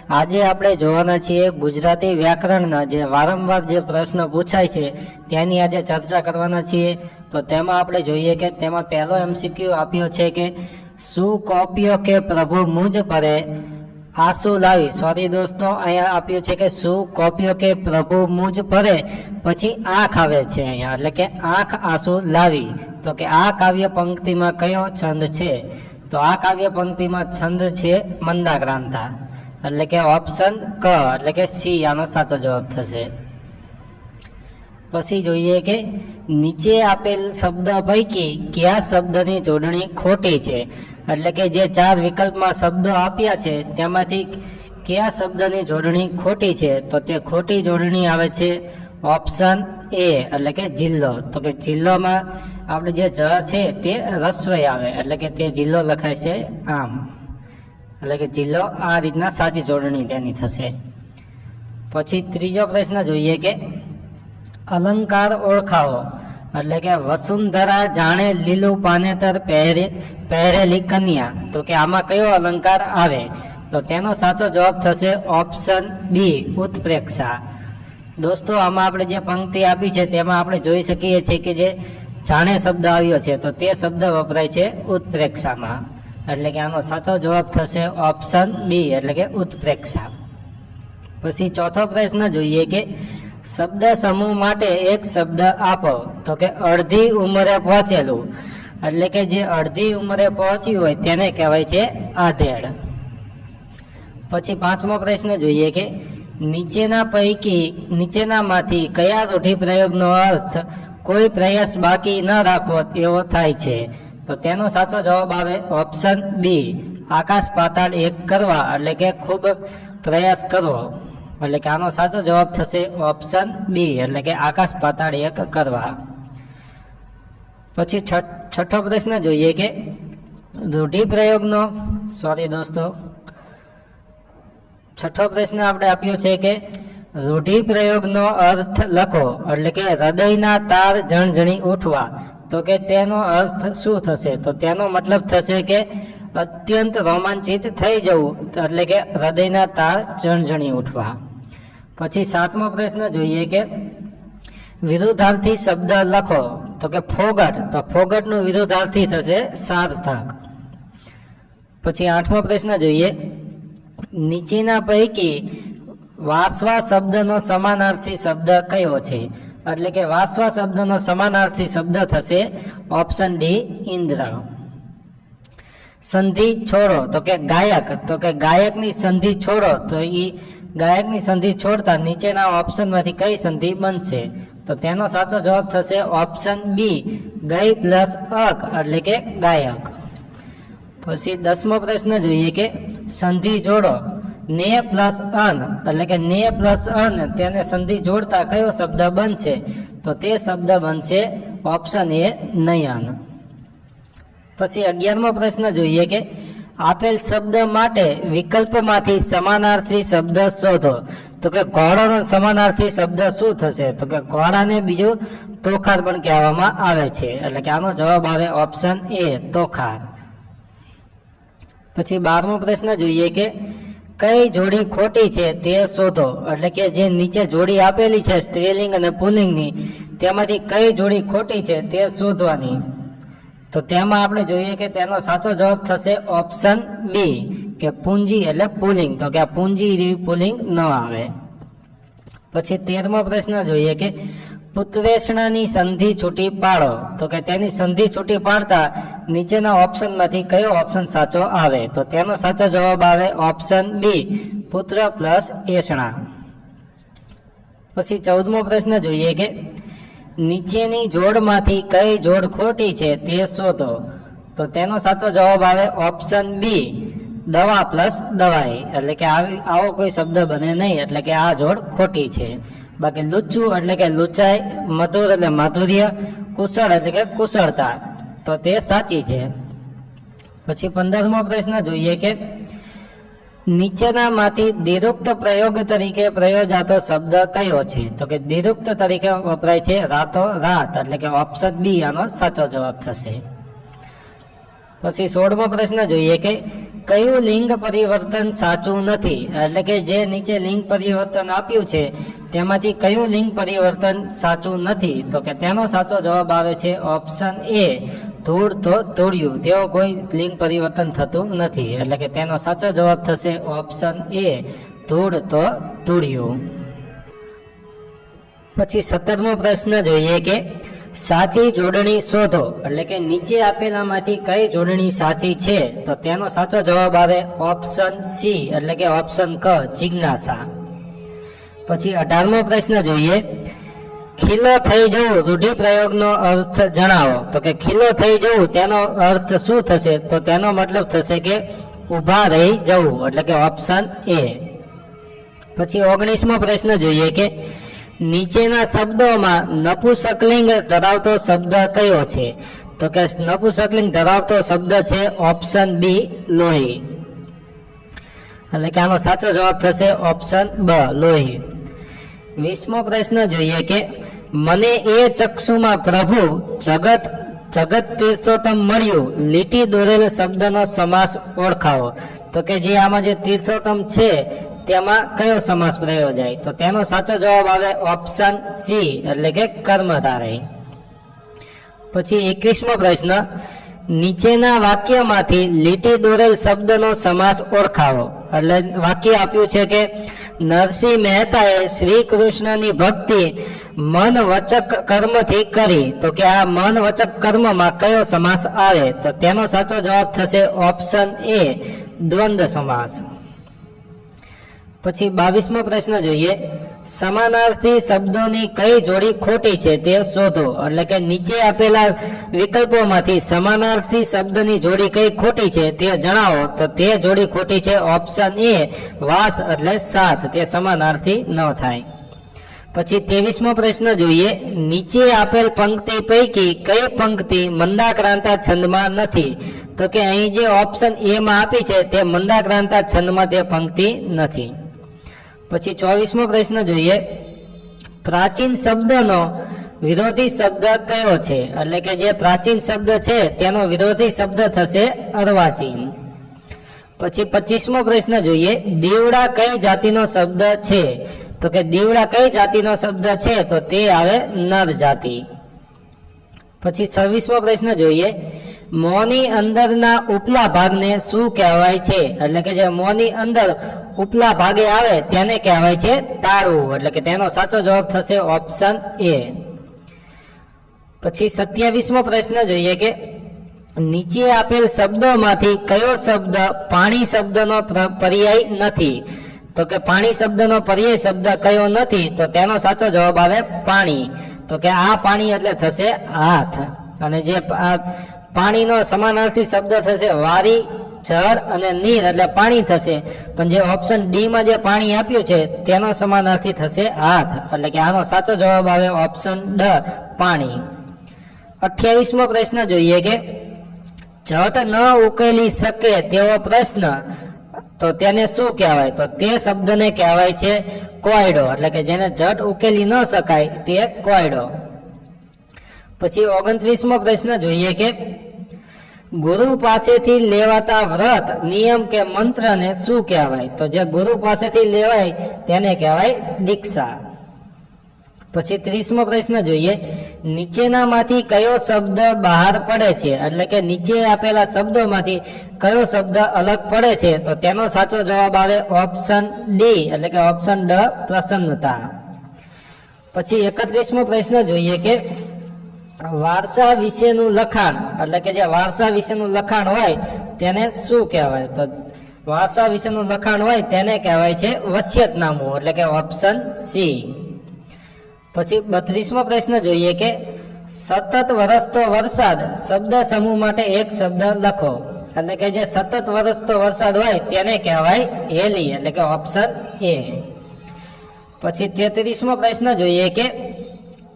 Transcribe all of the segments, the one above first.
આજે આપણે જોવાના છીએ ગુજરાતી વ્યાકરણના જે વારંવાર જે પ્રશ્ન પૂછાય છે તેની આજે ચર્ચા કરવાના છીએ। તો તેમાં આપણે જોઈએ કે તેમાં પહેલો MCQ આપ્યો છે કે શું કોપ્યો કે પ્રભુ મુજ પરે આંસુ લાવી। સોરી દોસ્તો, અહીંયા આપ્યું છે કે શું કોપ્યો કે પ્રભુ મુજ પરે, પછી આંખ આવે છે અહીંયા, એટલે કે આંખ આંસુ લાવી। તો કે આ કાવ્ય પંક્તિમાં કયો છંદ છે? તો આ કાવ્ય પંક્તિમાં છંદ છે મંદાક્રાંતા, એટલે કે ઓપ્શન ક, એટલે કે સી આનો સાચો જવાબ થશે। પછી જોઈએ કે નીચે આપેલ શબ્દ પૈકી કયા શબ્દની જોડણી ખોટી છે? એટલે કે જે 4 વિકલ્પમાં શબ્દો આપ્યા છે તેમાંથી કયા શબ્દની જોડણી ખોટી છે? તો તે ખોટી જોડણી આવે છે ઓપ્શન એ, એટલે કે જિલ્લો। તો કે જિલ્લોમાં આપણે જે જ છે તે રસ્વઈ આવે, એટલે કે તે જિલ્લો લખાય છે આમ, એટલે કે જિલ્લો આ રીતના સાચી જોડણી તેની થશે। પછી ત્રીજો પ્રશ્ન જોઈએ કે અલંકાર ઓળખાવો। એટલે કે વસુંધરા જાણે લીલું પાનેતર પહેરેલી કન્યા। તો કે આમાં કયો અલંકાર આવે? તો તેનો સાચો જવાબ થશે ઓપ્શન બી, ઉત્પ્રેક્ષા। દોસ્તો, આમાં આપણે જે પંક્તિ આપી છે તેમાં આપણે જોઈ શકીએ છીએ કે જે જાણે શબ્દ આવ્યો છે તો તે શબ્દ વપરાય છે ઉત્પ્રેક્ષામાં, એટલે કે આનો સાચો જવાબ થશે ઓપ્શન બી, એટલે કે ઉત્પ્રેક્ષા। પછી ચોથો પ્રશ્ન જોઈએ કે શબ્દ સમૂહ માટે એક શબ્દ આપો। તો કે અડધી ઉંમરે પહોંચેલું, એટલે કે જે અડધી ઉંમરે પહોંચ્યું હોય તેને કહેવાય છે આધેડ। પછી પાંચમો પ્રશ્ન જોઈએ કે નીચેનામાંથી કયા રૂઢિપ્રયોગનો અર્થ કોઈ પ્રયાસ બાકી ન રાખવો એવો થાય છે? તો તેનો સાચો જવાબ આવે ઓપ્શન બી, આકાશ પાતાળ એક કરવા, એટલે કે ખૂબ પ્રયાસ કરવો, એટલે કે આનો સાચો જવાબ થશે ઓપ્શન બી, એટલે કે આકાશ પાતાળ એક કરવા। પછી છઠ્ઠો પ્રશ્ન જોઈએ કે રૂઢિપ્રયોગનો છઠ્ઠો પ્રશ્ન આપણે આપ્યો છે કે રૂઢિપ્રયોગનો અર્થ લખો। એટલે કે હૃદયના તાર ઝણઝણી ઉઠવા। તો કે તેનો અર્થ શું થશે? તો તેનો મતલબ થશે કે અત્યંત રોમાંચિત થઈ જવું, એટલે કે હૃદયના તાર ઝણઝણી ઉઠવા। પછી સાતમો પ્રશ્ન જોઈએ કે વિરુદ્ધાર્થી શબ્દ લખો। તો કે ફોગટ, તો ફોગટનું વિરુદ્ધાર્થી થશે સાર્થક। પછી આઠમો પ્રશ્ન જોઈએ નીચેના પૈકી વાસવા શબ્દનો સમાનાર્થી શબ્દ કયો છે? એટલે કે વાસવા શબ્દનો સમાનાર્થી શબ્દ થશે ઓપ્શન ડી, ઇન્દ્ર। સંધિ છોડો, તો કે ગાયક, તો કે ગાયકની સંધિ છોડો, તો એ ગાયકની સંધિ છોડતા નીચેના ઓપ્શનમાંથી કઈ સંધિ બનશે? તો તેનો સાચો જવાબ થશે ઓપ્શન બી, ગઈ પ્લસ અક, એટલે કે ગાયક। પછી 10મો પ્રશ્ન જોઈએ કે સંધિ જોડો ને પ્લસ અન, એટલે કે ને પ્લસ અન તેને સંધિ જોડતા કયો શબ્દ બનશે? તો તે શબ્દ બનશે ઓપ્શન એ, નયન। પછી 11મો પ્રશ્ન જોઈએ કે આપેલ શબ્દ માટે વિકલ્પમાંથી સમાનાર્થી શબ્દ શોધો। તો કે ઘોડાનો સમાનાર્થી શબ્દ શું થશે? તો કે ઘોડાને બીજું તોખાર પણ કહેવામાં આવે છે, એટલે કે આનો જવાબ આવે ઓપ્શન એ, તોખાર। પછી 12મો પ્રશ્ન જોઈએ કે કઈ જોડી ખોટી છે તે શોધો। એટલે કે જે નીચે જોડી આપેલી છે સ્ત્રીલિંગ અને પુલ્લિંગની, તેમાંથી કઈ જોડી ખોટી છે તે શોધવાની। તો તેમાં આપણે જોઈએ કે તેનો સાચો જવાબ થશે ઓપ્શન બી, કે પૂંજી એટલે પુલ્લિંગ। તો કે આ પૂંજી પુલ્લિંગ ન આવે। પછી 13મો પ્રશ્ન જોઈએ કે પુત્રેષણાની સંધિ છૂટી પાડો। તો કે તેની સંધિ છૂટી પાડતા નીચેના ઓપ્શનમાંથી કયો ઓપ્શન સાચો આવે? તો તેનો સાચો જવાબ આવે ઓપ્શન બી, પુત્ર પ્લસ એષણા। પછી 14મો પ્રશ્ન જોઈએ કે નીચેની જોડમાંથી કઈ જોડ ખોટી છે તે શોધો। તો તેનો સાચો જવાબ આવે ઓપ્શન બી, દવા પ્લસ દવાઈ, એટલે કે આવો કોઈ શબ્દ બને નહીં, એટલે કે આ જોડ ખોટી છે। બાકી લુચ્ચું એટલે કે લુચાઈ, મધુર એટલે માધુર્ય, કુશળ એટલે કે કુશળતા, તો તે સાચી છે। પછી 15મો પ્રશ્ન જોઈએ કે નીચેનામાંથી દિરુક્ત પ્રયોગ તરીકે પ્રયોજાતો શબ્દ કયો છે? તો કે દિરુક્ત તરીકે વપરાય છે રાતો રાત, એટલે કે ઓપ્શન બી આનો સાચો જવાબ થશે। પછી 16મો પ્રશ્ન જોઈએ કે કયું લિંગ પરિવર્તન સાચું નથી, એટલે કે જે નીચે લિંગ પરિવર્તન આપ્યું છે તેમાંથી કયું લિંગ પરિવર્તન સાચું નથી, તો કે તેનો સાચો જવાબ આવે છે ઓપ્શન એ, ધૂળ તો ધૂળિયું. તેઓ કોઈ લિંગ પરિવર્તન થતું નથી, એટલે કે તેનો સાચો જવાબ થશે ઓપ્શન એ, ધૂળ તો ધૂળિયું. પછી 17મો પ્રશ્ન જોઈએ કે સાચી જોડણી શોધો, એટલે કે નીચે આપેલામાંથી કઈ જોડણી સાચી છે, તો તેનો સાચો જવાબ આવે ઓપ્શન સી, એટલે કે ઓપ્શન ક, જિજ્ઞાસા. પછી 18મો પ્રશ્ન જોઈએ, ખીલો થઈ જવું રૂઢિપ્રયોગનો અર્થ જણાવો, તો કે ખીલો થઈ જવું તેનો અર્થ શું થશે, તો તેનો મતલબ થશે કે ઊભા રહી જવું, એટલે કે ઓપ્શન એ. પછી 19મો પ્રશ્ન જોઈએ કે નીચેના શબ્દોમાં નપુંસકલિંગ ધરાવતો શબ્દ કયો છે, તો કે નપુંસકલિંગ ધરાવતો શબ્દ છે ઓપ્શન બી, લોહી, એટલે કે આનો સાચો જવાબ થશે ઓપ્શન બ, લોહી. 20મો પ્રશ્ન જોઈએ કે મને એ ચક્ષુમાં પ્રભુ જગત તીર્થોત્તમ મળ્યું, લીટી દોરેલ શબ્દનો સમાસ ઓળખાવો, તો કે જે આમાં જે તીર્થોત્તમ છે તેમાં કયો સમાસ પ્રયોજાય, તો તેનો સાચો જવાબ આવે ઓપ્શન સી, એટલે કે કર્મધારય. પછી 21મો પ્રશ્ન, નીચેના વાક્યમાંથી લીટી દોરેલ શબ્દનો સમાસ ઓળખાવો, એટલે વાક્ય આપ્યું છે કે નરસિંહ મહેતાએ શ્રી કૃષ્ણની ભક્તિ મન વચક કર્મથી કરી, તો કે આ મન વચક કર્મમાં કયો સમાસ આવે, તો તેનો સાચો જવાબ થશે ઓપ્શન એ, દ્વંદ્વ સમાસ. પછી 22મો પ્રશ્ન જોઈએ, સમાનાર્થી શબ્દોની કઈ જોડી ખોટી છે તે શોધો, એટલે કે નીચે આપેલા વિકલ્પોમાંથી સમાનાર્થી શબ્દની જોડી કઈ ખોટી છે તે જણાવો, તો તે જોડી ખોટી છે ઓપ્શન એ, વાસ એટલે સાથ, તે સમાનાર્થી ન થાય. પછી 23મો પ્રશ્ન જોઈએ, નીચે આપેલ પંક્તિ પૈકી કઈ પંક્તિ મંદાક્રાંતા છંદમાં નથી, તો કે અહીં જે ઓપ્શન એ માં આપી છે તે મંદાક્રાંતા છંદમાં તે પંક્તિ નથી. પછી 24મો પ્રશ્ન જોઈએ, પ્રાચીન શબ્દનો વિરોધી શબ્દ કયો છે, એટલે કે જે પ્રાચીન શબ્દ છે તેનો વિરોધી શબ્દ થશે અર્વાચીન. પછી 25મો પ્રશ્ન જોઈએ, દીવડા કઈ જાતિનો શબ્દ છે, તો કે દીવડા કઈ જાતિનો શબ્દ છે, તો તે આવે નર જાતિ. પછી 26મો પ્રશ્ન જોઈએ, મોંની અંદરના ઉપલા ભાગને શું કહેવાય છે, એટલે કે જે મોંની અંદર ઉપલા ભાગે આવે તેને કહેવાય છે તાળવું, એટલે કે તેનો સાચો જવાબ થશે ઓપ્શન એ. પછી 27મો પ્રશ્ન જોઈએ કે નીચે આપેલ શબ્દોમાંથી કયો શબ્દ પાણી શબ્દનો પર્યાય નથી, તો કે પાણી શબ્દનો પર્યાય શબ્દ કયો નથી, તો તેનો સાચો જવાબ આવે પાણી, તો કે આ પાણી એટલે થશે હાથ, અને જે પાણીનો સમાનાર્થી શબ્દ થશે વારી, જળ અને નીર, એટલે પાણી થશે, પણ જે ઓપ્શન ડી માં જે પાણી આપ્યું છે તેનો સમાનાર્થી થશે હાથ, એટલે કે આનો સાચો જવાબ આવે ઓપ્શન ડ, પાણી. 28મો પ્રશ્ન જોઈએ કે જટ ન ઉકેલી શકે તેવો પ્રશ્ન, તો તેને શું કહેવાય, તો તે શબ્દને કહેવાય છે કોયડો, એટલે કે જેને જટ ઉકેલી ન શકાય તે કોયડો. પછી 29મો પ્રશ્ન જોઈએ કે ગુરુ પાસેથી લેવાતા વ્રત, નિયમ કે મંત્રને શું કહેવાય, તો જે ગુરુ પાસેથી લેવાય તેને કહેવાય દીક્ષા. પછી 30મો પ્રશ્ન જોઈએ, નીચેનામાંથી કયો શબ્દ બહાર પડે છે, એટલે કે નીચે આપેલા શબ્દોમાંથી કયો શબ્દ અલગ પડે છે, તો તેનો સાચો જવાબ આવે ઓપ્શન ડી, એટલે કે ઓપ્શન ડ, પ્રસન્નતા. પછી 31મો પ્રશ્ન જોઈએ કે વારસા વિશેનું લખાણ, એટલે કે જે વારસા વિશેનું લખાણ હોય તેને શું કહેવાય, તો વારસા વિશેનું લખાણ હોય તેને કહેવાય છે વસિયતનામું, એટલે કે ઓપ્શન સી. પછી 32મો પ્રશ્ન જોઈએ કે સતત વરસતો વરસાદ શબ્દ સમૂહ માટે એક શબ્દ લખો, એટલે કે જે સતત વરસતો વરસાદ હોય તેને કહેવાય હેલી, એટલે કે ઓપ્શન એ. પછી 33મો પ્રશ્ન જોઈએ કે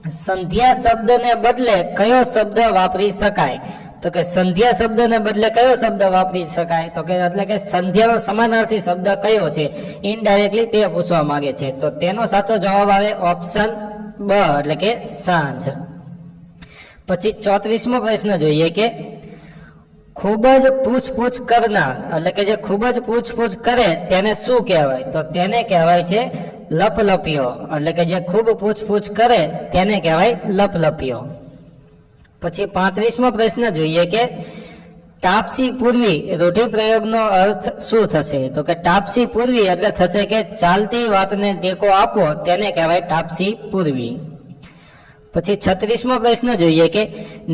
સંધ્યા શબ્દને બદલે કયો શબ્દ વાપરી શકાય, તો કે સંધ્યા શબ્દને બદલે કયો શબ્દ વાપરી શકાય, તો કે એટલે કે સંધ્યાનો સમાનાર્થી શબ્દ કયો છે, ઇનડાયરેક્ટલી તે પૂછવા માંગે છે, તો તેનો સાચો જવાબ આવે ઓપ્શન બ, એટલે કે સાંજ. પછી 34મો પ્રશ્ન જોઈએ કે ખૂબ જ પૂછપૂછ કરનાર એટલે કે જે ખૂબ જ પૂછપૂછ કરે તેને શું કહેવાય? તો તેને કહેવાય છે લપલપિયો. એટલે કે જે ખૂબ પૂછપૂછ કરે તેને કહેવાય લપલપિયો. પછી 35મો પ્રશ્ન જોઈએ કે તાપસી પૂર્વી રૂઢિપ્રયોગનો અર્થ શું થશે? તો કે તાપસી પૂર્વી એટલે થશે કે ચાલતી વાતને ટેકો આપવો, તેને કહેવાય તાપસી પૂર્વી. પછી 36મો પ્રશ્ન જોઈએ કે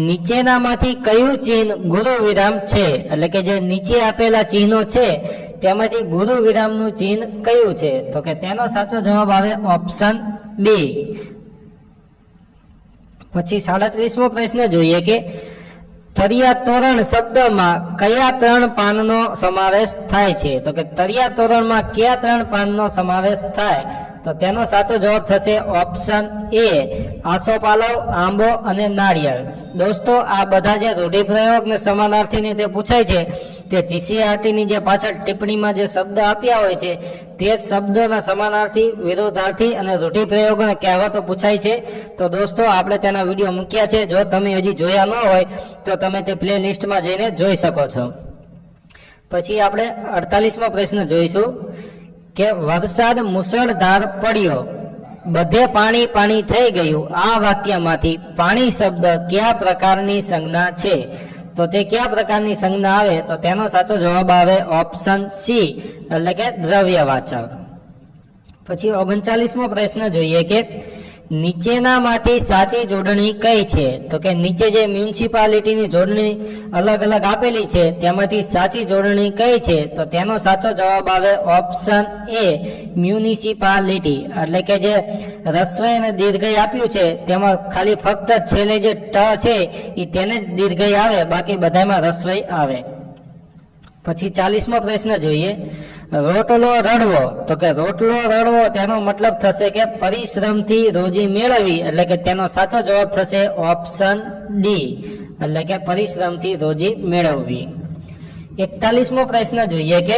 નીચેનામાંથી કયું ચિહ્ન ગુરુ વિરામ છે? એટલે કે જે નીચે આપેલા ચિહ્નો છે તેમાંથી ગુરુ વિરામનું ચિહ્ન કયું છે? તો કે તેનો સાચો જવાબ આવે ઓપ્શન બી. પછી 37મો પ્રશ્ન જોઈએ કે તરિયા તોરણ શબ્દમાં કયા 3 પાનનો સમાવેશ થાય છે? તો કે તરિયા તોરણમાં કયા 3 પાનનો સમાવેશ થાય? તો તેનો સાચો જવાબ થશે ઓપ્શન એ આસોપાલવ, આંબો અને નાળિયેર. દોસ્તો આ બધા જે રૂઢિપ્રયોગ ને સમાનાર્થીની તે પૂછાય છે તે જીસીઆરટીની જે પાછળ ટિપ્પણીમાં જે શબ્દ આપ્યા હોય છે તે જ શબ્દના સમાનાર્થી, વિરોધાર્થી અને રૂઢિપ્રયોગ અને કહેવતો પૂછાય છે. તો દોસ્તો આપણે તેના વિડીયો મૂક્યા છે, જો તમે હજી જોયા ન હોય તો તમે તે પ્લે લિસ્ટમાં જઈને જોઈ શકો છો. પછી આપણે 48મો પ્રશ્ન જોઈશું કે વરસાદ મુશળધાર પડ્યો, બધે પાણી પાણી થઈ ગયું, આ વાક્યમાંથી પાણી શબ્દ કયા પ્રકારની સંજ્ઞા છે? તો તે કયા પ્રકારની સંજ્ઞા આવે? તો તેનો સાચો જવાબ આવે ઓપ્શન સી એટલે કે દ્રવ્યવાચક. પછી 39મો પ્રશ્ન જોઈએ કે નીચેનામાંથી સાચી જોડણી કઈ છે? તો કે નીચે જે મ્યુનિસિપાલિટીની જોડણી અલગ અલગ આપેલી છે તેમાંથી સાચી જોડણી કઈ છે? તો તેનો સાચો જવાબ આવે ઓપ્શન એ મ્યુનિસિપાલિટી. એટલે કે જે રસ્વઈ અને દીર્ઘઈ આપ્યું છે તેમાં ખાલી ફક્ત છેલ્લે જે ટ છે એ તેને જ દીર્ઘઈ આવે, બાકી બધામાં રસ્વઈ આવે. પછી 40મો પ્રશ્ન જોઈએ રોટલો રડવો. તો કે રોટલો રડવો તેનો મતલબ થશે કે પરિશ્રમથી રોજી મેળવવી, એટલે કે તેનો સાચો જવાબ થશે ઓપ્શન ડી એટલે કે પરિશ્રમથી રોજી મેળવવી. 41મો પ્રશ્ન જોઈએ કે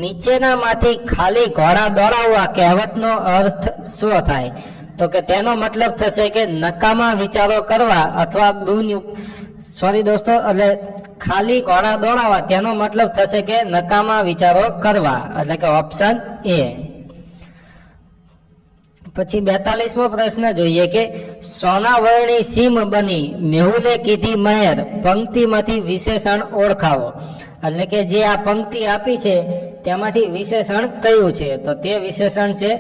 નીચેનામાંથી ખાલી ઘોડા દોડાવવા કહેવતનો અર્થ શું થાય? તો કે તેનો મતલબ થશે કે નકામા વિચારો કરવા અથવા સોરી દોસ્તો એટલે ખાલી ઘોડા દોડાવવા તેનો મતલબ થશે કે નકામા વિચારો કરવા, એટલે કે ઓપ્શન એ. પછી 42મો પ્રશ્ન જોઈએ કે સોનાવર્ણી સીમ બની મેહુલે કીધી મહેર, પંક્તિમાંથી વિશેષણ ઓળખાવો. એટલે કે જે આ પંક્તિ આપી છે તેમાંથી વિશેષણ કયું છે? તો તે વિશેષણ છે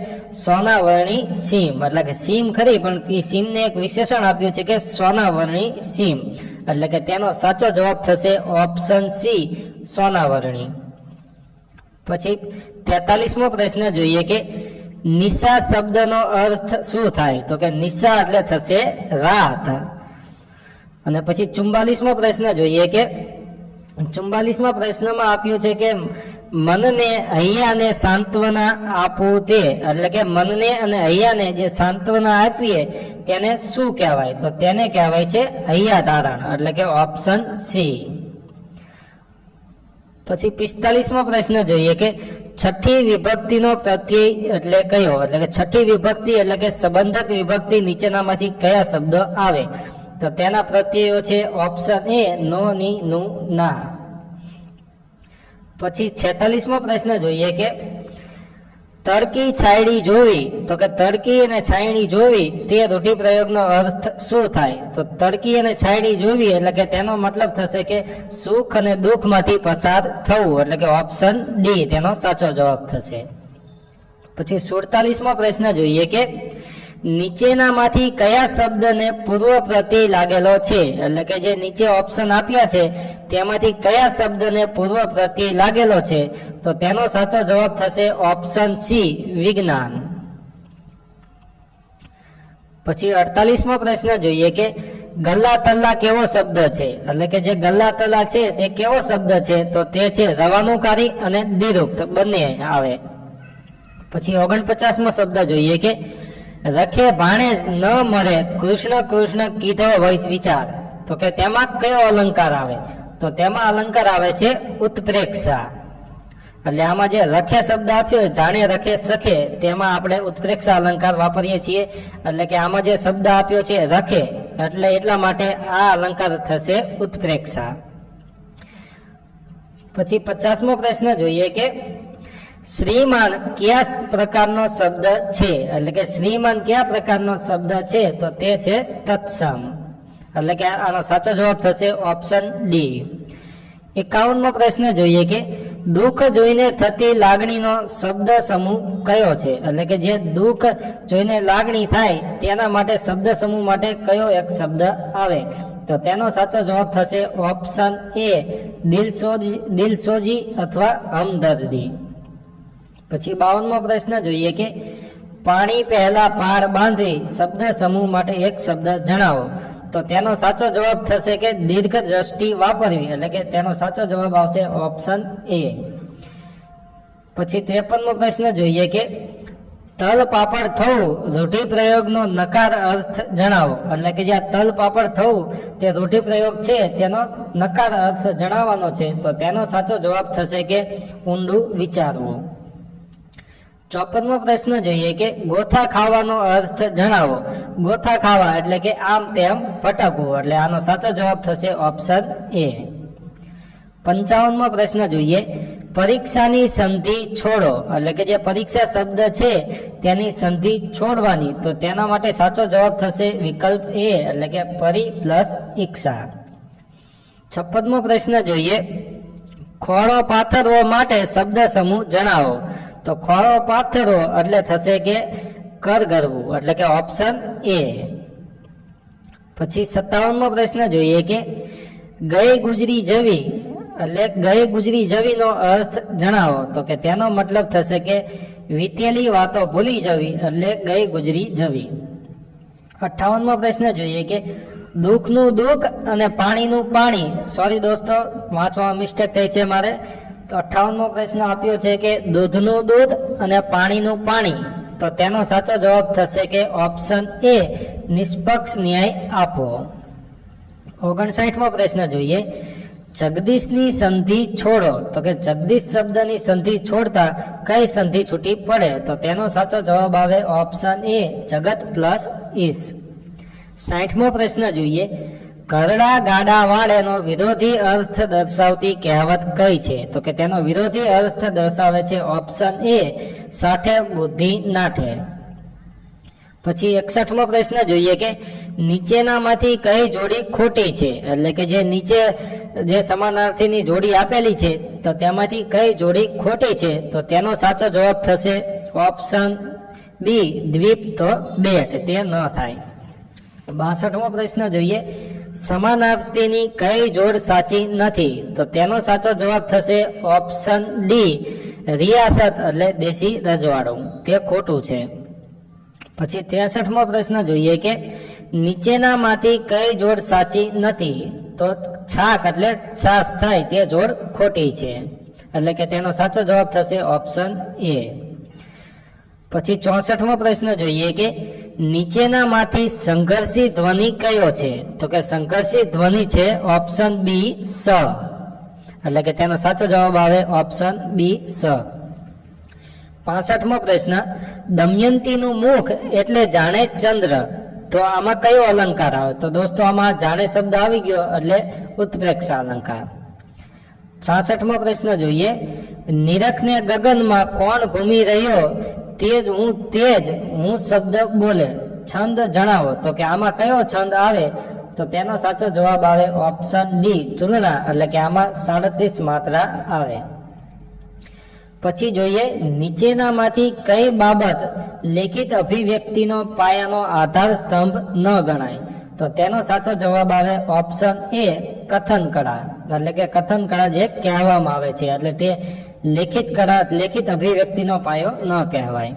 સોનાવર્ણી સીમ. એટલે કે સીમ ખરી પણ એ સીમને એક વિશેષણ આપ્યું છે કે સોનાવર્ણી સીમ, એટલે કે તેનો સાચો જવાબ થશે ઓપ્શન સી સોનાવર્ણી. પછી 43મો પ્રશ્ન જોઈએ કે નિશા શબ્દનો અર્થ શું થાય? તો કે નિશા એટલે થશે રાત. અને પછી 44મો પ્રશ્ન જોઈએ કે 44મા પ્રશ્નમાં આપ્યું છે કે મનને હૈયાને સાંત્વના આપવું તે, એટલે કે મનને અને હૈયાને જે સાંત્વના આપીએ તેને શું કહેવાય? તો તેને કહેવાય છે હૈયા તારણ, એટલે કે ઓપ્શન સી. પછી 45મો પ્રશ્ન જોઈએ કે છઠ્ઠી વિભક્તિનો પ્રત્યય એટલે કયો? એટલે કે છઠ્ઠી વિભક્તિ એટલે કે સંબંધક વિભક્તિ નીચેનામાંથી કયા શબ્દ આવે? તો તેના પ્રત્યયો છે ઓપ્શન એ નો, ની, નું, ના. પછી 46મો પ્રશ્ન જોઈએ કે તડકી છાયડી જોવી. તો કે તડકી અને છાયડી જોવી તે રૂઢિપ્રયોગનો અર્થ શું થાય? તો તડકી અને છાયડી જોવી એટલે કે તેનો મતલબ થશે કે સુખ અને દુઃખમાંથી પસાર થવું, એટલે કે ઓપ્શન ડી તેનો સાચો જવાબ થશે. પછી 47મો પ્રશ્ન જોઈએ કે નીચેનામાંથી કયા શબ્દને પૂર્વ પ્રત્યય લાગેલો છે? એટલે કે જે નીચે ઓપ્શન આપ્યા છે તેમાંથી કયા શબ્દને પૂર્વ પ્રત્યય લાગેલો છે? તો તેનો સાચો જવાબ થશે ઓપ્શન સી વિજ્ઞાન. પછી 48મો પ્રશ્ન જોઈએ કે ગલ્લા તલ્લા કેવો શબ્દ છે? એટલે કે જે ગલ્લા તલ્લા છે તે કેવો શબ્દ છે? તો તે છે રવાનુકારી અને દિરુક્ત બંને આવે. પછી 49મો શબ્દ જોઈએ કે રખે ભાણે ન મરે કૃષ્ણ કૃષ્ણ કીધો વિચાર. તો કે તેમાં કયો અલંકાર આવે? તો તેમાં અલંકાર આવે છે ઉત્પ્રેક્ષા. એટલે આમાં જે રખે શબ્દ આપ્યો જાણે રખે સખે તેમાં આપણે ઉત્પ્રેક્ષા અલંકાર વાપરીએ છીએ. એટલે કે આમાં જે શબ્દ આપ્યો છે રખે એટલે એટલા માટે આ અલંકાર થશે ઉત્પ્રેક્ષા. પછી 50મો પ્રશ્ન જોઈએ કે શ્રીમાન કયા પ્રકારનો શબ્દ છે, એટલે કે શ્રીમાન કયા પ્રકારનો શબ્દ છે, તો તે છે તત્સમ, એટલે કે આનો સાચો જવાબ થશે ઓપ્શન ડી. 51મો પ્રશ્ન જોઈએ કે દુઃખ જોઈને થતી લાગણીનો શબ્દ સમૂહ કયો છે, એટલે કે જે દુઃખ જોઈને લાગણી થાય તેના માટે શબ્દ સમૂહ માટે કયો એક શબ્દ આવે, તો તેનો સાચો જવાબ થશે ઓપ્શન એ દિલસોજી અથવા હમદર્દી. પછી 52મો પ્રશ્ન જોઈએ કે પાણી પહેલા પાળ બાંધવી શબ્દ સમૂહ માટે એક શબ્દ જણાવો, તો તેનો સાચો જવાબ થશે કે દીર્ઘ દ્રષ્ટિ વાપરવી, એટલે કે તેનો સાચો જવાબ આવશે ઓપ્શન એ. પછી 53મો પ્રશ્ન જોઈએ કે તલ પાપડ થવું રૂઢિપ્રયોગનો નકાર અર્થ જણાવો, એટલે કે જ્યાં તલ પાપડ થવું તે રૂઢિપ્રયોગ છે તેનો નકાર અર્થ જણાવવાનો છે, તો તેનો સાચો જવાબ થશે કે ઊંડું વિચારવું. 54મો પ્રશ્ન જોઈએ કે ગોથા ખાવાનો અર્થ જણાવો. ગોથા ખાવા એટલે કે આમ તેમ ભટકવું, એટલે આનો સાચો જવાબ થશે ઓપ્શન એ. 55મો પ્રશ્ન જોઈએ પરીક્ષાની સંધિ છોડો, એટલે કે જે પરીક્ષા શબ્દ છે તેની સંધિ છોડવાની, તો તેના માટે સાચો જવાબ થશે વિકલ્પ એ, એટલે કે પરી પ્લસ ઈક્ષા. 56મો પ્રશ્ન જોઈએ ખોળો પાથરવો માટે શબ્દ સમૂહ જણાવો, તો ખોળો પાથરવો એટલે થશે કે કરગરવું, એટલે કે ઓપ્શન એ. પછી 57મો પ્રશ્ન જોઈએ કે ગઈ ગુજરી જવી, એટલે ગઈ ગુજરી જવીનો અર્થ જણાવો, તો કે તેનો મતલબ થશે કે વીતેલી વાતો ભૂલી જવી, એટલે ગઈ ગુજરી જવી. 58મો પ્રશ્ન જોઈએ કે દુઃખનું દુઃખ અને પાણીનું પાણી, સોરી દોસ્તો વાંચવામાં મિસ્ટેક થઈ છે મારે, તો 58મો પ્રશ્ન આપ્યો છે કે દૂધનું દૂધ અને પાણીનું પાણી, તો તેનો સાચો જવાબ થશે કે ઓપ્શન એ નિષ્પક્ષ ન્યાય આપો. 59મો પ્રશ્ન જોઈએ જગદીશની સંધિ છોડો, તો કે જગદીશ શબ્દની સંધિ છોડતા કઈ સંધિ છૂટી પડે, તો તેનો સાચો જવાબ આવે ઓપ્શન એ જગત પ્લસ ઈશ. 60મો પ્રશ્ન જોઈએ ઘરડા ગાડા વાળેનો વિરોધી અર્થ દર્શાવતી કહેવત કઈ છે, તો કે તેનો વિરોધી અર્થ દર્શાવે છે ઓપ્શન એ સાઠે બુદ્ધિ નાઠે. પછી 61મો પ્રશ્ન જોઈએ કે નીચેનામાંથી કઈ જોડી ખોટી છે, એટલે કે જે નીચે જે સમાનાર્થીની જોડી આપેલી છે તો તેમાંથી કઈ જોડી ખોટી છે, તો તેનો સાચો જવાબ થશે ઓપ્શન બી દ્વીપ તો બેટ, તે ન થાય. 62મો પ્રશ્ન જોઈએ સમાનાર્થીની કઈ જોડ સાચી નથી, તો તેનો સાચો જવાબ થશે ઓપ્શન ડી રિયાસત, એટલે દેશી રજવાડું, તે ખોટું છે. પછી 63મો પ્રશ્ન જોઈએ કે નીચેનામાંથી કઈ જોડ સાચી નથી, તો છાક એટલે છાસ થાય તે જોડ ખોટી છે, એટલે કે તેનો સાચો જવાબ થશે ઓપ્શન એ. પછી 64મો પ્રશ્ન જોઈએ કે નીચેનામાંથી સંઘર્ષી ધ્વનિ કયો છે, તો કે સંઘર્ષી ધ્વનિ છે ઓપ્શન બી સ, એટલે કે તેનો સાચો જવાબ આવે ઓપ્શન બી સ. 65મો પ્રશ્ન દમયંતીનું મુખ એટલે જાણે ચંદ્ર, તો આમાં કયો અલંકાર આવે, તો દોસ્તો આમાં જાણે શબ્દ આવી ગયો એટલે ઉત્પ્રેક્ષા અલંકાર. 66મો પ્રશ્ન જોઈએ નિરખને ગગનમાં કોણ ઘૂમી રહ્યો તેજ હું શબ્દ બોલે, છંદ જણાવો, તો કે આમાં કયો છંદ આવે, તો તેનો સાચો જવાબ આવે ઓપ્શન ડી તુલના, એટલે કે આમાં 37 માત્રા આવે. પછી જોઈએ નીચેનામાંથી કઈ બાબત લેખિત અભિવ્યક્તિનો પાયાનો આધાર સ્તંભ ન ગણાય, તો તેનો સાચો જવાબ આવે ઓપ્શન એ કથન કળા, એટલે કે કથન કળા જે કહેવામાં આવે છે, એટલે તે લેખિત કળા લેખિત અભિવ્યક્તિનો પાયો ન કહેવાય.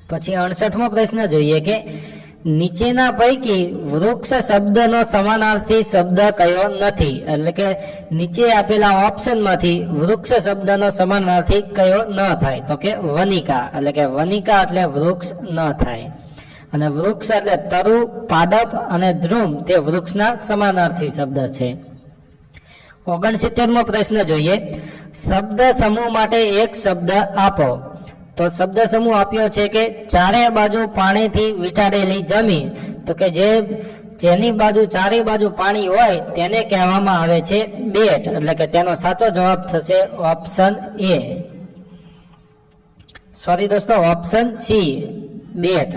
પછી 68મો પ્રશ્ન જોઈએ કે નીચેના પૈકી વૃક્ષ શબ્દનો સમાનાર્થી શબ્દ કયો નથી, એટલે કે નીચે આપેલા ઓપ્શનમાંથી વૃક્ષ શબ્દનો સમાનાર્થી કયો ન થાય, તો કે વનિકા, એટલે કે વનિકા એટલે વૃક્ષ ન થાય, અને વૃક્ષ એટલે તરુ પાદપ અને ધ્રુમ તે વૃક્ષના સમાનાર્થી શબ્દ છે. 69મો પ્રશ્ન જોઈએ શબ્દ સમૂહ માટે એક શબ્દ આપો, તો શબ્દ સમૂહ આપ્યો છે કે ચારે બાજુ પાણીથી વીંટાળેલી જમીન, તો કે જે જેની બાજુ ચારે બાજુ પાણી હોય તેને કહેવામાં આવે છે બેટ, એટલે કે તેનો સાચો જવાબ થશે ઓપ્શન એ, સોરી દોસ્તો ઓપ્શન સી બેટ.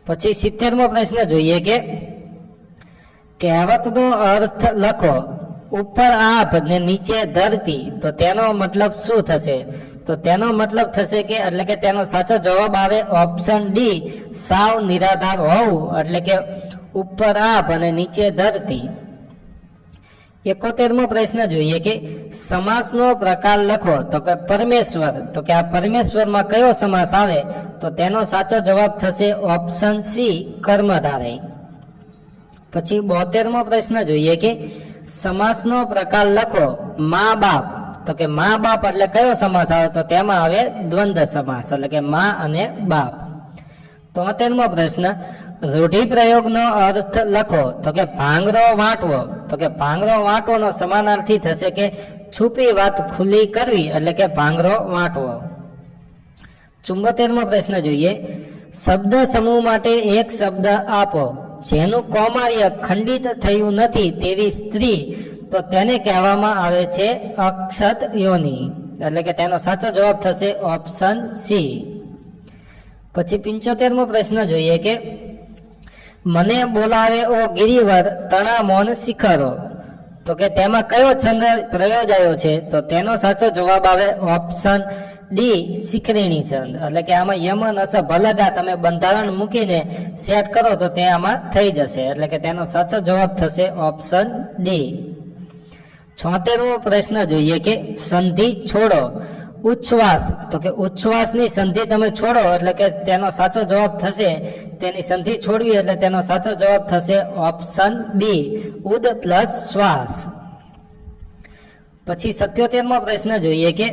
પછી 70મો પ્રશ્ન જોઈએ કે કહેવતનો અર્થ લખો, ઉપર આપ ને નીચે ધરતી, તો તેનો મતલબ શું થશે? તો તેનો મતલબ થશે કે એટલે કે તેનો સાચો જવાબ આવે ઓપ્શન ડી સાવ નિરાધાર હોવું, એટલે કે ઉપર આપ અને નીચે ધરતી. 71મો પ્રશ્ન જોઈએ કે સમાસનો પ્રકાર લખો, તો કે પરમેશ્વર, તો કે આ પરમેશ્વરમાં કયો સમાસ આવે? તો તેનો સાચો જવાબ થશે ઓપ્શન સી કર્મધારય. પછી 72મો પ્રશ્ન જોઈએ કે સમાસનો પ્રકાર લખો, મા બાપ, તો કે મા બાપ એટલે કયો સમાસ આવે? તો તેમાં આવે દ્વંદ્વ સમાસ, એટલે કે મા અને બાપ. 73મો પ્રશ્ન રૂઢિપ્રયોગનો અર્થ લખો, તો કે ભાંગરો વાંટવો, તો કે ભાંગરો વાંટવાનો સમાનાર્થી થશે કે છુપી વાત ખુલ્લી કરવી, એટલે કે ભાંગરો વાંટવો. 74મો પ્રશ્ન જોઈએ શબ્દ સમૂહ માટે એક શબ્દ આપો, જેનું કૌમાર્ય ખંડિત થયું નથી તેવી સ્ત્રી, તો તેને કહેવામાં આવે છે અક્ષત યોની, એટલે કે તેનો સાચો જવાબ થશે ઓપ્શન સી. પછી 75મો પ્રશ્ન જોઈએ કે મને બોલાવે ઓ ગિરિવર તણા મોન શિખરો, તો કે તેમાં કયો છંદ પ્રયોજાયો છે? તો તેનો સાચો જવાબ આવે ઓપ્શન ડી શિખરીણી છંદ, એટલે કે આમાં યમ નસ ભલગા તમે બંધારણ મૂકીને સેટ કરો તો તે આમાં થઈ જશે, એટલે કે તેનો સાચો જવાબ થશે ઓપ્શન ડી. 76મો પ્રશ્ન જોઈએ કે સંધિ છોડો, ઉચ્છ્વાસ, તો કે ઉચ્છ્વાસની સંધિ તમે છોડો એટલે કે તેનો સાચો જવાબ થશે, તેની સંધિ છોડવી એટલે તેનો સાચો જવાબ થશે ઓપ્શન બી ઉદ પ્લસ શ્વાસ. પછી 77મો પ્રશ્ન જોઈએ કે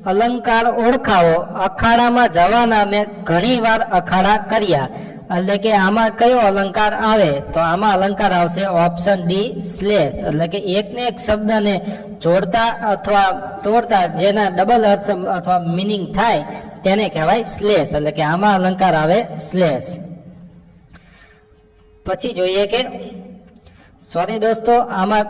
અલંકાર ઓળખાવો, અખાડામાં જવાના મેં ઘણી વાર અખાડા કર્યા, એટલે કે આમાં કયો અલંકાર આવે? તો આમાં અલંકાર આવશે ઓપ્શન ડી સ્લેશ, એટલે કે એકને એક શબ્દને જોડતા અથવા તોડતા જેના ડબલ અર્થ અથવા મિનિંગ થાય તેને કહેવાય સ્લેશ, એટલે કે આમાં અલંકાર આવે સ્લેશ. પછી જોઈએ કે સોરી દોસ્તો આમાં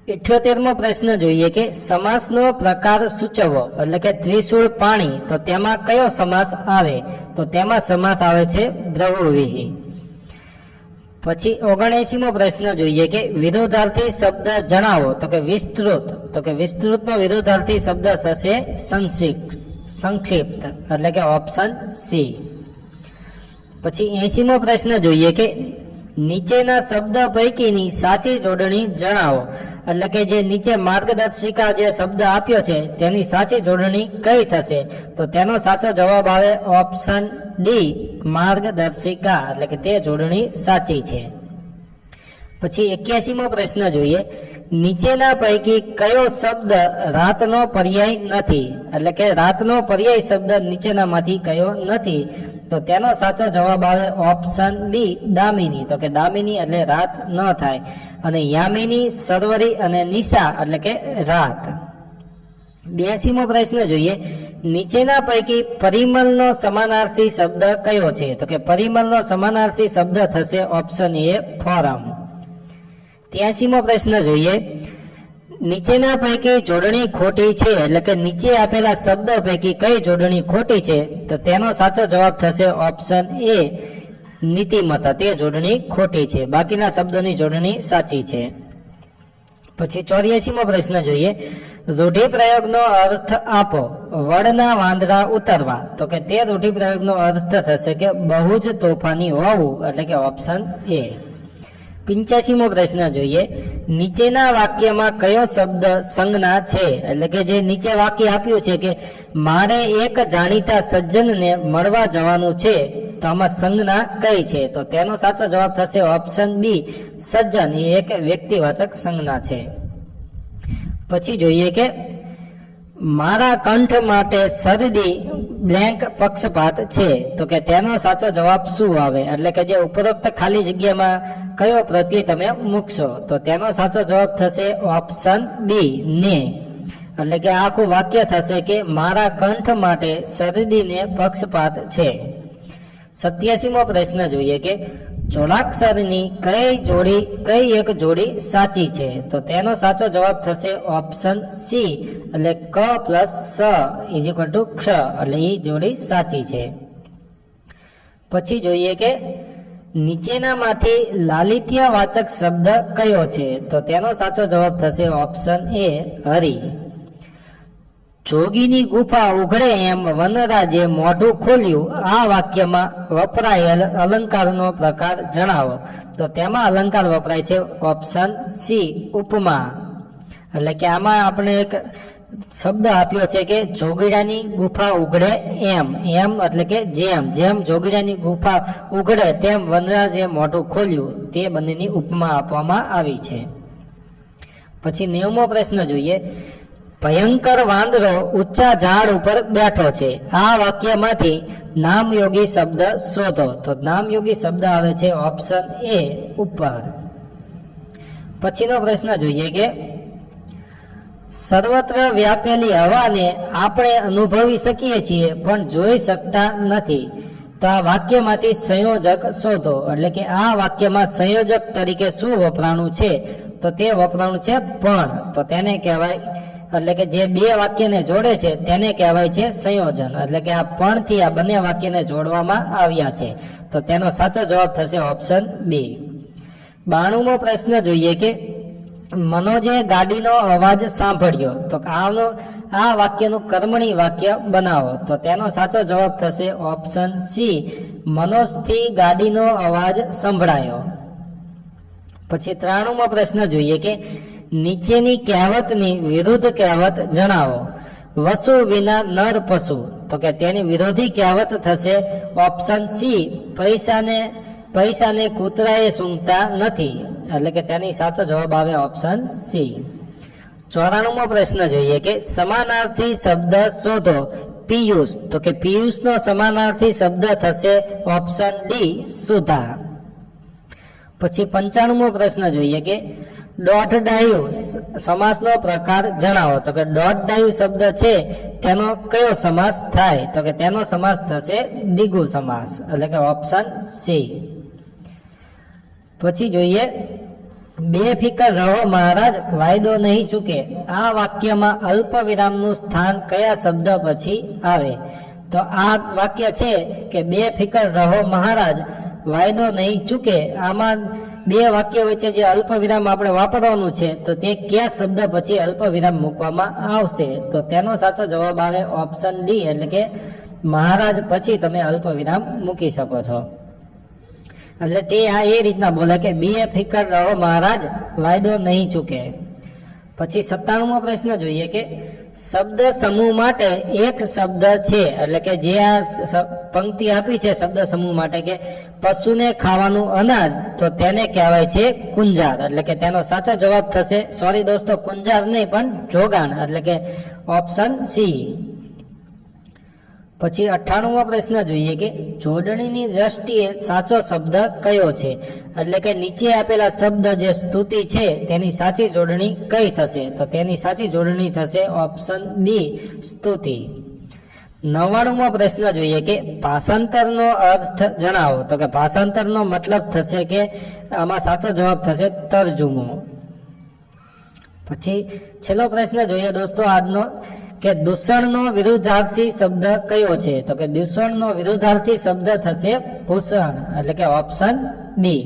78મો પ્રશ્ન જોઈએ કે સમાસનો પ્રકાર સૂચવો, એટલે કે ત્રિશૂળ પાણી, તો તેમાં કયો સમાસ આવે? તો તેમાં સમાસ આવે છે બ્રહ્મવિહી. પછી 79મો પ્રશ્ન જોઈએ કે વિરુદ્ધાર્થી શબ્દ જણાવો, તો કે વિસ્તૃત, તો કે વિસ્તૃતનો વિરુદ્ધાર્થી શબ્દ થશે સંક્ષિપ્ત, એટલે કે ઓપ્શન સી. પછી 80મો પ્રશ્ન જોઈએ કે નીચેના શબ્દ પૈકીની સાચી જોડણી જણાવો, એટલે કે જે નીચે માર્ગદર્શિકા જે શબ્દ આપ્યો છે તેની સાચી જોડણી કઈ થશે? તો તેનો સાચો જવાબ આવે ઓપ્શન ડી માર્ગદર્શિકા, એટલે કે તે જોડણી સાચી છે. પછી 81મો પ્રશ્ન જોઈએ નીચેના પૈકી કયો શબ્દ રાતનો પર્યાય નથી, એટલે કે રાતનો પર્યાય શબ્દ નીચેનામાંથી કયો નથી? તો તેનો સાચો જવાબ આવે ઓપ્શન બી દામિની, તો કે દામિની એટલે રાત ન થાય, અને યામિની, સર્વરી અને નિશા એટલે કે રાત. 82મો પ્રશ્ન જોઈએ નીચેના પૈકી પરિમલનો સમાનાર્થી શબ્દ કયો છે? તો કે પરિમલનો સમાનાર્થી શબ્દ થશે ઓપ્શન એ ફોરમ. 83મો પ્રશ્ન જોઈએ નીચેના પૈકી જોડણી ખોટી છે, એટલે કે નીચે આપેલા શબ્દ પૈકી કઈ જોડણી ખોટી છે? તો તેનો સાચો જવાબ થશે ઓપ્શન એ નીતિમત્તા, તે જોડણી ખોટી છે, બાકીના શબ્દોની જોડણી સાચી છે. પછી 84મો પ્રશ્ન જોઈએ રૂઢિપ્રયોગનો અર્થ આપો, વડના વાંદરા ઉતરવા, તો કે તે રૂઢિપ્રયોગનો અર્થ થશે કે બહુ જ તોફાની હોવું, એટલે કે ઓપ્શન એ. 85મો પ્રશ્ન જોઈએ નીચેના વાક્યમાં કયો શબ્દ સંજ્ઞા છે, એટલે કે જે નીચે વાક્ય આપ્યું છે કે મારે એક જાણીતા સજ્જનને મળવા જવાનું છે, તો આમાં સંજ્ઞા કઈ છે? તો તેનો સાચો જવાબ થશે ઓપ્શન બી સજ્જન, એ એક વ્યક્તિવાચક સંજ્ઞા છે. પછી જોઈએ કે મારા કંઠ માટે શરદી બ્લેન્ક પક્ષપાત છે, તો કે તેનો સાચો જવાબ શું આવે? એટલે કે જે ઉપરોક્ત ખાલી જગ્યામાં કયો પ્રત્યય તમે મૂકશો? તો તેનો સાચો જવાબ થશે ઓપ્શન બી ને, એટલે કે આખું વાક્ય થશે કે મારા કંઠ માટે શરદીને પક્ષપાત છે. 87મો પ્રશ્ન જોઈએ કે જોડાક્ષરની કઈ એક જોડી સાચી છે? તો તેનો સાચો જવાબ થશે ઓપ્શન સી, એટલે ક પ્લસ સ ઇઝ ઇક્વલ ટુ ક્ષ, એટલે એ જોડી સાચી છે. પછી જોઈએ કે નીચેનામાંથી લાલિત્યવાચક શબ્દ કયો છે? તો તેનો સાચો જવાબ થશે ઓપ્શન એ હરિ. જોગીની ગુફા ઉઘડે એમ વનરાજે મોઢું ખોલ્યું, આ વાક્યમાં વપરાયેલ અલંકારનો પ્રકાર જણાવો. તો તેમાં અલંકાર વપરાય છે ઓપ્શન સી ઉપમા. એટલે કે આમાં આપણે એક શબ્દ આપ્યો છે કે જોગીડાની ગુફા ઉઘડે એમ, એમ એટલે કે જેમ જોગીડાની ગુફા ઉઘડે તેમ વનરાજે મોઢું ખોલ્યું, તે બંનેની ઉપમા આપવામાં આવી છે. પછી 90મો પ્રશ્ન જોઈએ. ભયંકર વાંદરો ઊંચા ઝાડ ઉપર બેઠો છે, આ વાક્યમાંથી નામયોગી શબ્દ શોધો. તો નામયોગી શબ્દ આવે છે ઓપ્શન એ ઉપર. પછીનો પ્રશ્ન જોઈએ કે સર્વત્ર વ્યાપેલી હવાને આપણે અનુભવી શકીએ છીએ પણ જોઈ શકતા નથી. તો આ વાક્યમાંથી સંયોજક શોધો. એટલે કે આ વાક્યમાં સંયોજક તરીકે શું વપરાણું છે? તો તે વપરાણું છે પણ. તો તેને કહેવાય, એટલે કે જે બે વાક્યને જોડે છે તેને કહેવાય છે સંયોજન. એટલે કે આ પણ થી આ બંને વાક્યને જોડવામાં આવ્યા છે. તો તેનો સાચો જવાબ થશે ઓપ્શન બી. 92મો પ્રશ્ન જોઈએ કે મનોજે ગાડીનો અવાજ સાંભળ્યો. તો આ વાક્યનું કર્મણી વાક્ય બનાવો. તો તેનો સાચો જવાબ થશે ઓપ્શન સી, મનોજથી ગાડીનો અવાજ સંભળાયો. પછી 93મો પ્રશ્ન જોઈએ કે નીચેની કહેવતની વિરુદ્ધ કહેવત જણાવો. વસુ વિના નર પશુ. તો કે તેની વિરોધી કહેવત થશે ઓપ્શન સી, પૈસાને કૂતરાએ સૂંઘતા નથી. એટલે કે તેની સાચો જવાબ આવે ઓપ્શન સી. 94મો પ્રશ્ન જોઈએ કે સમાનાર્થી શબ્દ શોધો. પિયુષ. તો કે પિયુષનો સમાનાર્થી શબ્દ થશે ઓપ્શન ડી, સુધા. પછી 95મો પ્રશ્ન જોઈએ કે દોઢડાયું સમાસનો પ્રકાર જણાવો. તો કે દોઢડાયું શબ્દ છે તેનો કયો સમાસ થાય? તો કે તેનો સમાસ થશે દ્વિગુ સમાસ, એટલે કે ઓપ્શન સી. પછી જોઈએ બેફિકર રહો મહારાજ વાયદો નહીં ચૂકે, આ વાક્યમાં અલ્પ વિરામનું સ્થાન કયા શબ્દ પછી આવે? તો આ વાક્ય છે કે બેફિકર રહો મહારાજ વાયદો નહીં ચૂકે, આમાં બે વાક્ય વચ્ચે જે અલ્પ વિરામ આપણે વાપરવાનું છે તો તે કયા શબ્દ પછી અલ્પ વિરામ મૂકવામાં આવશે? તો તેનો સાચો જવાબ આવે ઓપ્શન ડી, એટલે કે મહારાજ પછી તમે અલ્પ વિરામ મૂકી શકો છો. એટલે તે આ એ રીતના બોલે કે બેફિકર રહો મહારાજ વાયદો નહીં ચૂકે. પછી 97મો પ્રશ્ન જોઈએ કે શબ્દ સમૂહ માટે એક શબ્દ છે, એટલે કે જે આ પંક્તિ આપી છે શબ્દ સમૂહ માટે કે પશુને ખાવાનું અનાજ, તો તેને કહેવાય છે કુંજાર. એટલે કે તેનો સાચો જવાબ થશે, સોરી દોસ્તો, કુંજાર નહીં પણ જોગાણ, એટલે કે ઓપ્શન સી. પછી 98મો પ્રશ્ન જોઈએ કે જોડણીની દ્રષ્ટિએ સાચો શબ્દ કયો છે? એટલે કે નીચે આપેલા શબ્દ જે સ્તુતિ છે તેની સાચી જોડણી કઈ થશે? તો તેની સાચી જોડણી થશે ઓપ્શન બી, સ્તુતિ. 99મો પ્રશ્ન જોઈએ કે ભાષાંતરનો અર્થ જણાવો. તો કે ભાષાંતરનો મતલબ થશે કે આમાં સાચો જવાબ થશે તર્જુમો. પછી છેલ્લો પ્રશ્ન જોઈએ દોસ્તો આજનો કે દૂષણનો વિરુદ્ધાર્થી શબ્દ કયો છે? તો કે દૂષણનો વિરુદ્ધાર્થી શબ્દ થશે ભૂષણ, એટલે કે ઓપ્શન બી.